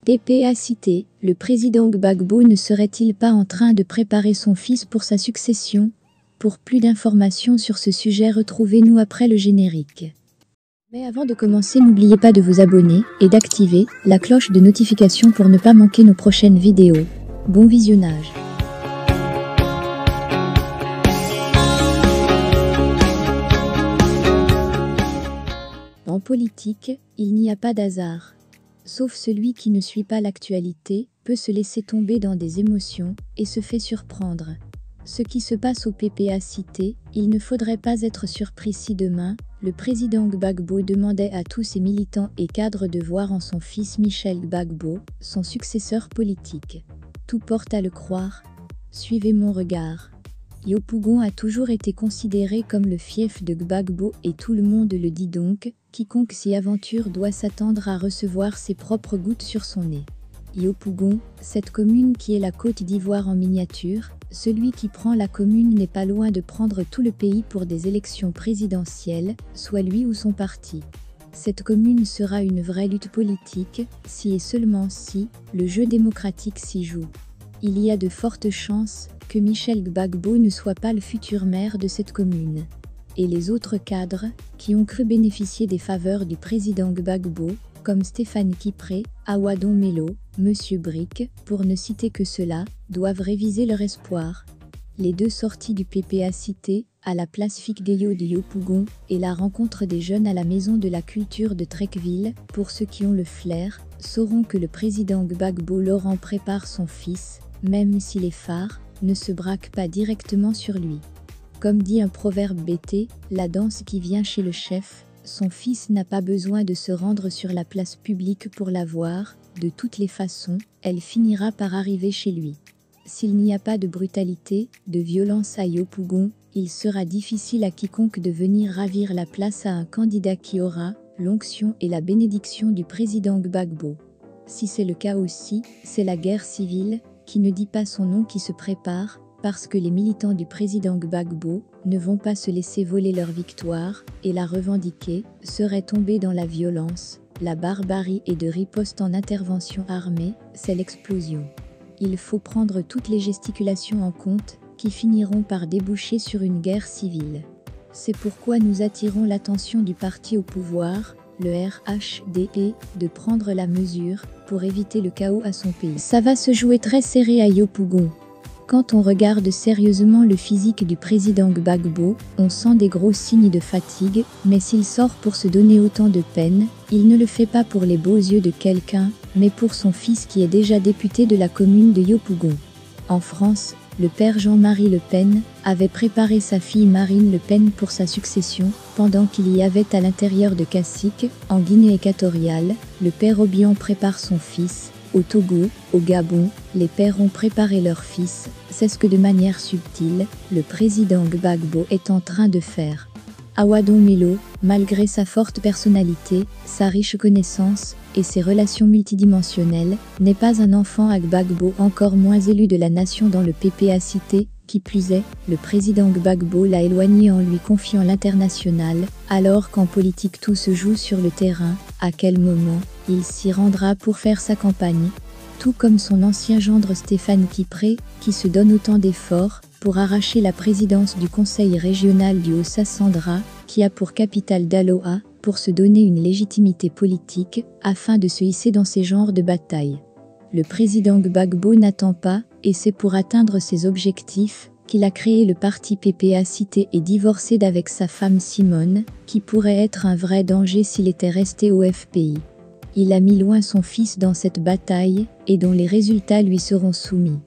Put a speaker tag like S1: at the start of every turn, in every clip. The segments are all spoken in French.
S1: DPA cité, le président Gbagbo ne serait-il pas en train de préparer son fils pour sa succession? Pour plus d'informations sur ce sujet, retrouvez-nous après le générique. Mais avant de commencer, n'oubliez pas de vous abonner et d'activer la cloche de notification pour ne pas manquer nos prochaines vidéos. Bon visionnage. En politique, il n'y a pas d'hasard. Sauf celui qui ne suit pas l'actualité, peut se laisser tomber dans des émotions et se fait surprendre. Ce qui se passe au PPA cité, il ne faudrait pas être surpris si demain, le président Gbagbo demandait à tous ses militants et cadres de voir en son fils Michel Gbagbo, son successeur politique. Tout porte à le croire. Suivez mon regard. Yopougon a toujours été considéré comme le fief de Gbagbo et tout le monde le dit donc, quiconque s'y aventure doit s'attendre à recevoir ses propres gouttes sur son nez. Yopougon, cette commune qui est la Côte d'Ivoire en miniature, celui qui prend la commune n'est pas loin de prendre tout le pays pour des élections présidentielles, soit lui ou son parti. Cette commune sera une vraie lutte politique, si et seulement si, le jeu démocratique s'y joue. Il y a de fortes chances que Michel Gbagbo ne soit pas le futur maire de cette commune. Et les autres cadres, qui ont cru bénéficier des faveurs du président Gbagbo, comme Stéphane Kipré, Awadon Melo, Monsieur Brick, pour ne citer que ceux-là, doivent réviser leur espoir. Les deux sorties du PPA cité, à la place Figdeyo de Yopougon, et la rencontre des jeunes à la Maison de la Culture de Trecqueville, pour ceux qui ont le flair, sauront que le président Gbagbo Laurent prépare son fils, même si les phares ne se braquent pas directement sur lui. Comme dit un proverbe BT, la danse qui vient chez le chef, son fils n'a pas besoin de se rendre sur la place publique pour la voir, de toutes les façons, elle finira par arriver chez lui. S'il n'y a pas de brutalité, de violence à Yopougon, il sera difficile à quiconque de venir ravir la place à un candidat qui aura l'onction et la bénédiction du président Gbagbo. Si c'est le cas aussi, c'est la guerre civile, qui ne dit pas son nom qui se prépare, parce que les militants du président Gbagbo ne vont pas se laisser voler leur victoire, et la revendiquer, serait tomber dans la violence, la barbarie et de riposte en intervention armée, c'est l'explosion. Il faut prendre toutes les gesticulations en compte, qui finiront par déboucher sur une guerre civile. C'est pourquoi nous attirons l'attention du parti au pouvoir, le RHDP, de prendre la mesure pour éviter le chaos à son pays. Ça va se jouer très serré à Yopougon. Quand on regarde sérieusement le physique du président Gbagbo, on sent des gros signes de fatigue, mais s'il sort pour se donner autant de peine, il ne le fait pas pour les beaux yeux de quelqu'un, mais pour son fils qui est déjà député de la commune de Yopougon. En France, le père Jean-Marie Le Pen avait préparé sa fille Marine Le Pen pour sa succession, pendant qu'il y avait à l'intérieur de Cacique, en Guinée équatoriale, le père Obiang prépare son fils. Au Togo, au Gabon, les pères ont préparé leur fils, c'est ce que de manière subtile, le président Gbagbo est en train de faire. Awadon Melo, malgré sa forte personnalité, sa riche connaissance et ses relations multidimensionnelles, n'est pas un enfant à Gbagbo, encore moins élu de la nation dans le PPA cité. Qui plus est, le président Gbagbo l'a éloigné en lui confiant l'international, alors qu'en politique tout se joue sur le terrain. À quel moment il s'y rendra pour faire sa campagne? Tout comme son ancien gendre Stéphane Kipré, qui se donne autant d'efforts pour arracher la présidence du conseil régional du Haut-Sassandra, qui a pour capitale Daloa, pour se donner une légitimité politique, afin de se hisser dans ces genres de batailles. Le président Gbagbo n'attend pas, et c'est pour atteindre ses objectifs, qu'il a créé le parti PPA cité et divorcé d'avec sa femme Simone, qui pourrait être un vrai danger s'il était resté au FPI. Il a mis loin son fils dans cette bataille, et dont les résultats lui seront soumis.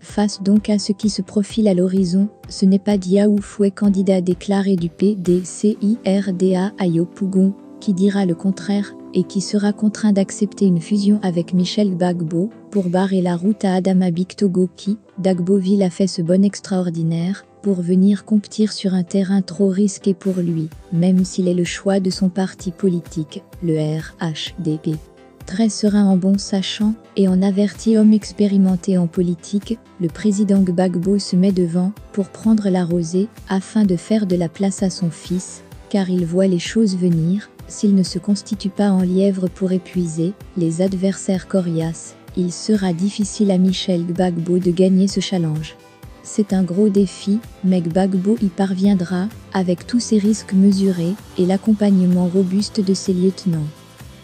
S1: Face donc à ce qui se profile à l'horizon, ce n'est pas Diaou Fouet, candidat déclaré du PDCIRDA à Yopougon, qui dira le contraire, et qui sera contraint d'accepter une fusion avec Michel Gbagbo, pour barrer la route à Adama Bictogo qui, Dagboville a fait ce bon extraordinaire, pour venir compétir sur un terrain trop risqué pour lui, même s'il est le choix de son parti politique, le RHDP. Très serein en bon sachant, et en averti homme expérimenté en politique, le président Gbagbo se met devant, pour prendre la rosée, afin de faire de la place à son fils, car il voit les choses venir, s'il ne se constitue pas en lièvre pour épuiser les adversaires coriaces, il sera difficile à Michel Gbagbo de gagner ce challenge. C'est un gros défi, mais Gbagbo y parviendra, avec tous ses risques mesurés et l'accompagnement robuste de ses lieutenants.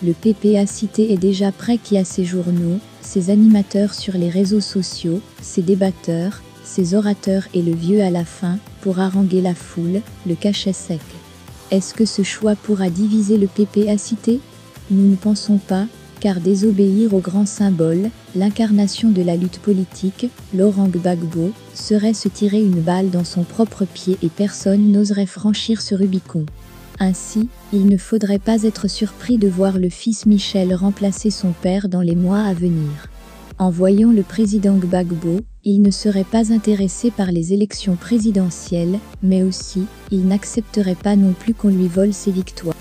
S1: Le PPACT est déjà prêt qui a ses journaux, ses animateurs sur les réseaux sociaux, ses débatteurs, ses orateurs et le vieux à la fin, pour haranguer la foule, le cachet sec. Est-ce que ce choix pourra diviser le PPACT? Nous ne pensons pas, car désobéir au grand symbole, l'incarnation de la lutte politique, Laurent Gbagbo, serait se tirer une balle dans son propre pied et personne n'oserait franchir ce Rubicon. Ainsi, il ne faudrait pas être surpris de voir le fils Michel remplacer son père dans les mois à venir. En voyant le président Gbagbo, il ne serait pas intéressé par les élections présidentielles, mais aussi, il n'accepterait pas non plus qu'on lui vole ses victoires.